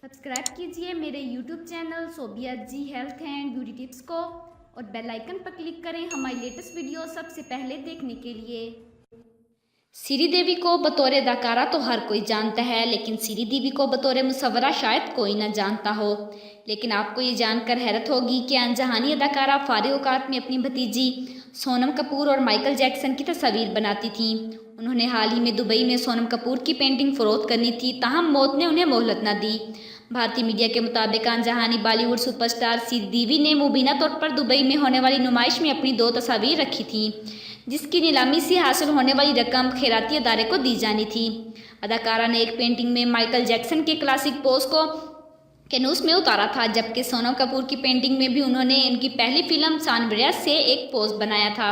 Subscribe कीजिए मेरे YouTube channel Sobia ji health and beauty tips को और बेल आइकन पर क्लिक करें हमारी लेटेस्ट वीडियो सबसे पहले देखने के लिए। श्रीदेवी को बतौर अदाकारा तो हर कोई जानता है, लेकिन श्रीदेवी को बतौर मुसव्वरा शायद कोई ना जानता हो। लेकिन आपको ये जानकर हैरत होगी कि अनजहानी अदाकारा फारिग औकात में अपनी भतीजी सोनम कपूर और माइकल जैक्सन की तस्वीर बनाती थी। उन्होंने हाल ही में दुबई में सोनम कपूर की पेंटिंग फरोख्त करनी थी, ताहम मौत ने उन्हें मोहलत न दी। भारतीय मीडिया के मुताबिक अनजहानी बॉलीवुड सुपरस्टार श्रीदेवी ने मुबीना तौर पर दुबई में होने वाली नुमाइश में अपनी 2 तस्वीर रखी थी, जिसकी नीलामी से हासिल होने वाली रकम खैराती अदारे को दी जानी थी। अदाकारा ने एक पेंटिंग में माइकल जैक्सन के क्लासिक पोज को कैनवस में उतारा था, जबकि सोनम कपूर की पेंटिंग में भी उन्होंने इनकी पहली फिल्म सानबरिया से एक पोज बनाया था।